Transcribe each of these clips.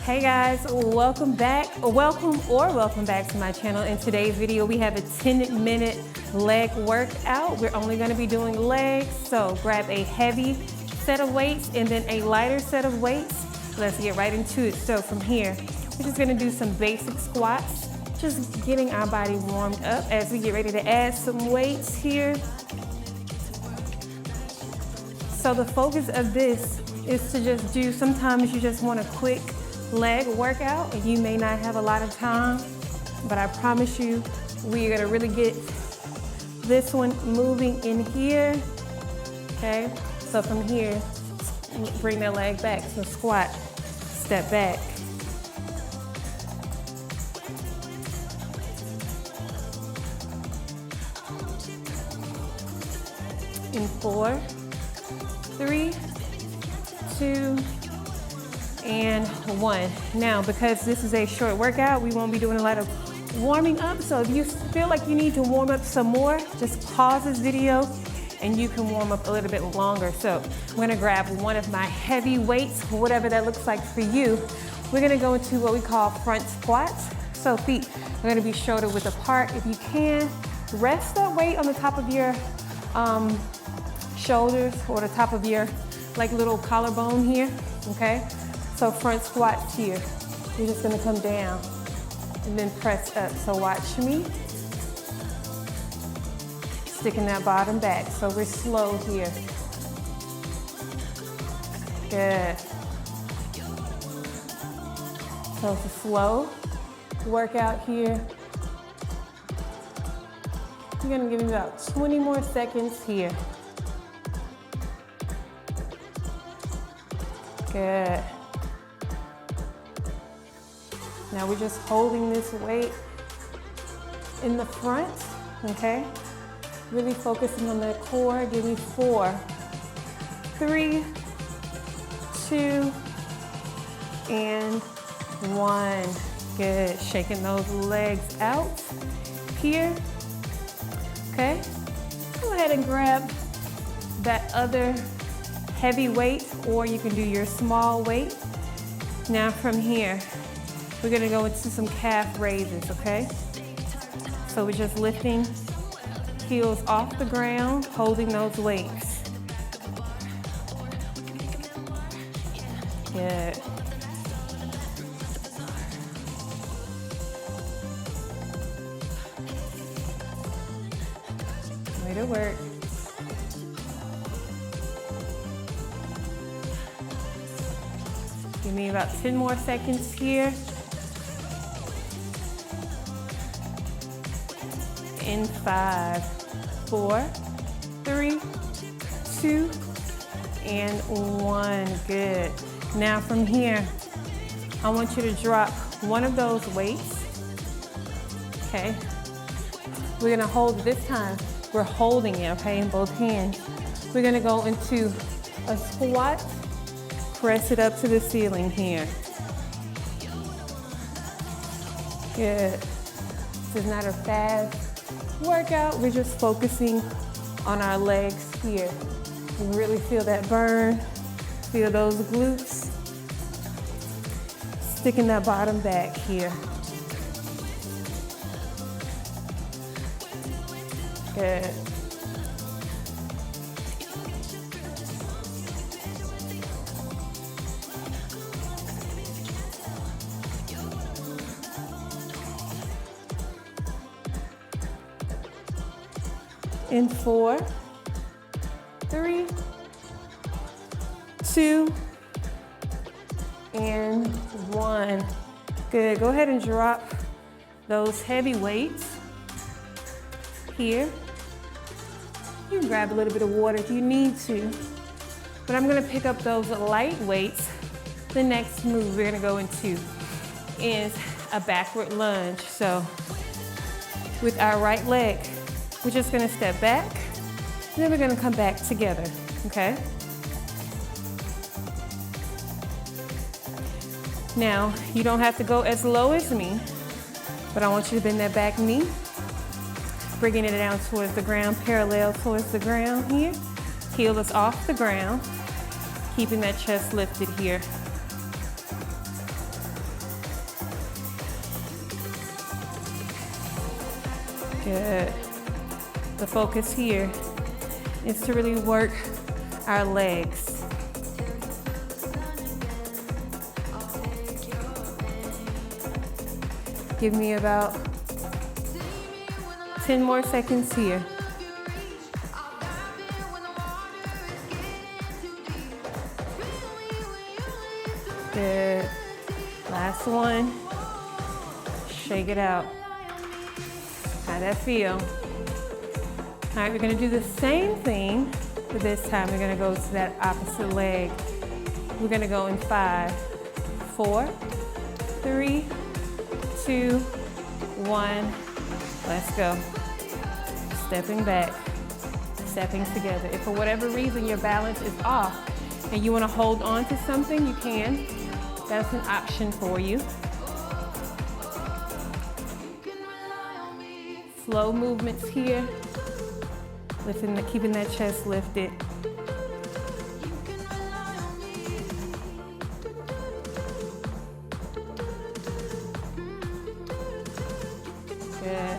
Hey guys, welcome back to my channel. In today's video, we have a 10-minute leg workout. We're only gonna be doing legs, so grab a heavy set of weights and then a lighter set of weights. Let's get right into it. So from here, we're just gonna do some basic squats, just getting our body warmed up as we get ready to add some weights here. So the focus of this is to just do, sometimes you just want a quick leg workout and you may not have a lot of time, but I promise you we're gonna really get this one moving in here. Okay, so from here, bring that leg back, so squat, step back. In 4, 3, 2, and 1. Now, because this is a short workout, we won't be doing a lot of warming up. So if you feel like you need to warm up some more, just pause this video and you can warm up a little bit longer. So I'm gonna grab one of my heavy weights, whatever that looks like for you. We're gonna go into what we call front squats. So feet are gonna be shoulder width apart. If you can, rest that weight on the top of your shoulders or the top of your like little collarbone here, okay? So front squats here. You're just gonna come down and then press up. So watch me. Sticking that bottom back. So we're slow here. Good. So it's a slow workout here. You're gonna give me about 20 more seconds here. Good. Now we're just holding this weight in the front, okay? Really focusing on that core. Give me 4, 3, 2, and 1. Good. Shaking those legs out here. Okay? Go ahead and grab that other heavy weight, or you can do your small weight. Now from here, we're gonna go into some calf raises, okay? So we're just lifting heels off the ground, holding those weights. Good. Way to work. Give me about 10 more seconds here. In 5, 4, 3, 2, and 1. Good. Now from here, I want you to drop one of those weights. Okay. We're gonna hold it this time. We're holding it, okay, in both hands. We're gonna go into a squat. Press it up to the ceiling here. Good. This is not a fast workout. We're just focusing on our legs here. Really feel that burn. Feel those glutes. Sticking that bottom back here. Good. In 4, 3, 2, and 1. Good. Go ahead and drop those heavy weights here. You can grab a little bit of water if you need to, but I'm gonna pick up those light weights. The next move we're gonna go into is a backward lunge. So with our right leg, we're just gonna step back, and then we're gonna come back together, okay? Now, you don't have to go as low as me, but I want you to bend that back knee, bringing it down towards the ground, parallel towards the ground here. Heel is off the ground, keeping that chest lifted here. Good. The focus here is to really work our legs. Give me about 10 more seconds here. Good. Last one. Shake it out. How'd that feel? All right, we're gonna do the same thing, but this time we're gonna go to that opposite leg. We're gonna go in 5, 4, 3, 2, 1. Let's go. Stepping back, stepping together. If for whatever reason your balance is off and you wanna hold on to something, you can. That's an option for you. Slow movements here. Keeping that chest lifted. Good.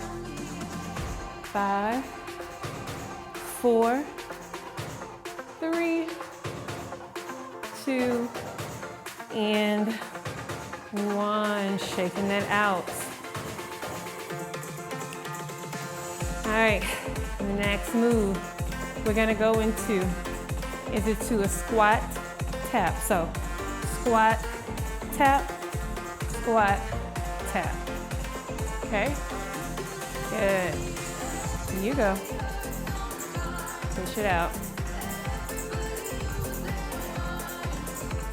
5, 4, 3, 2, and 1. Shaking that out. All right, the next move we're gonna go into is a squat tap. So squat, tap, squat, tap. Okay, good. Here you go. Push it out.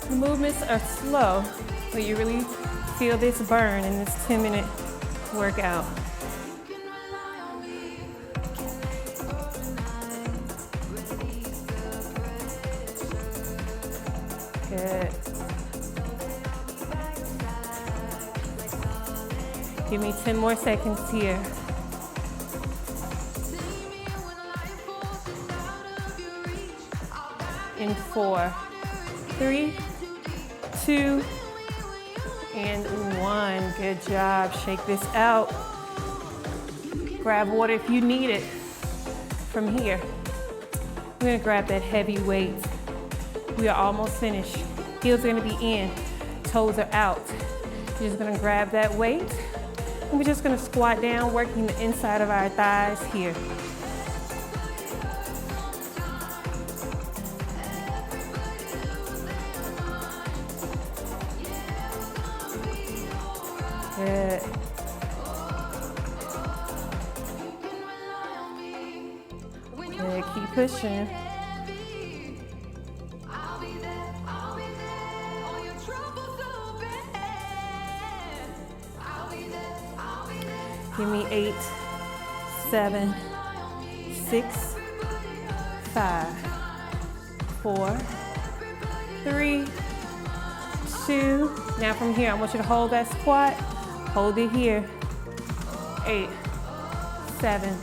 The movements are slow, but you really feel this burn in this 10-minute workout. Good. Give me 10 more seconds here. In 4, 3, 2, and 1. Good job. Shake this out. Grab water if you need it. From here, we're gonna grab that heavy weight. We are almost finished. Heels are gonna be in, toes are out. You're just gonna grab that weight, and we're just gonna squat down, working the inside of our thighs here. Good. Good, keep pushing. Give me 8, 7, 6, 5, 4, 3, 2. Now from here, I want you to hold that squat. Hold it here. 8, 7,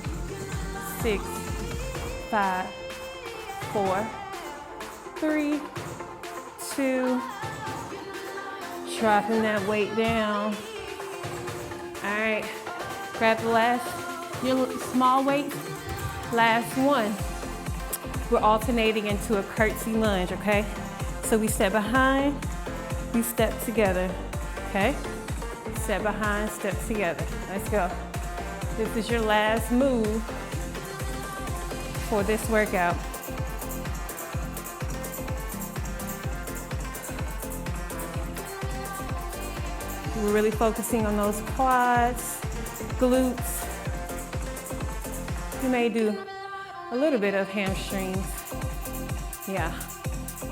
6, 5, 4, 3, 2. Dropping that weight down. All right. Grab your small weight, last one. We're alternating into a curtsy lunge, okay? So we step behind, we step together, okay? Step behind, step together. Let's go. This is your last move for this workout. We're really focusing on those quads, glutes. You may do a little bit of hamstrings. Yeah,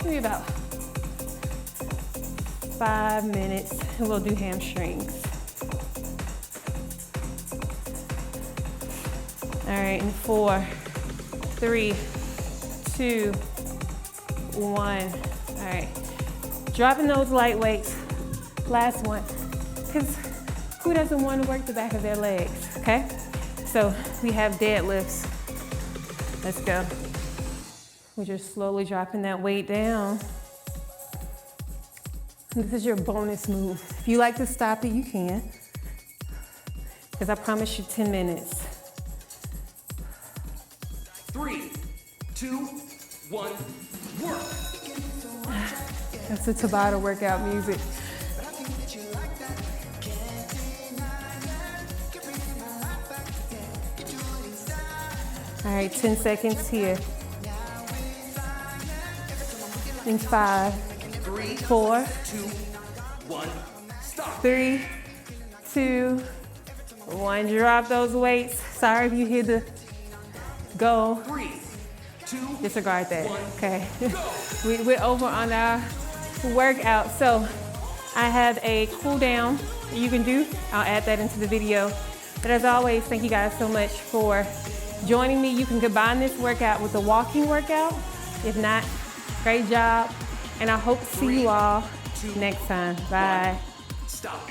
maybe about 5 minutes and we'll do hamstrings. All right, in 4, 3, 2, 1. All right, dropping those light weights. Last one, because who doesn't want to work the back of their legs, okay? So we have deadlifts. Let's go. We're just slowly dropping that weight down. This is your bonus move. If you like to stop it, you can, because I promise you 10 minutes. 2, 1, work. That's the Tabata workout music. All right, 10 seconds here. In 5, 4, 2, 1, stop. 3, 2, 1. Drop those weights. Sorry if you hear the go. 3, 2, Disregard that. 1, okay. go. We're over on our workout. So I have a cool down that you can do. I'll add that into the video. But as always, thank you guys so much for joining me. You can combine this workout with the walking workout. If not, great job. And I hope to see you all next time. Bye. Stop.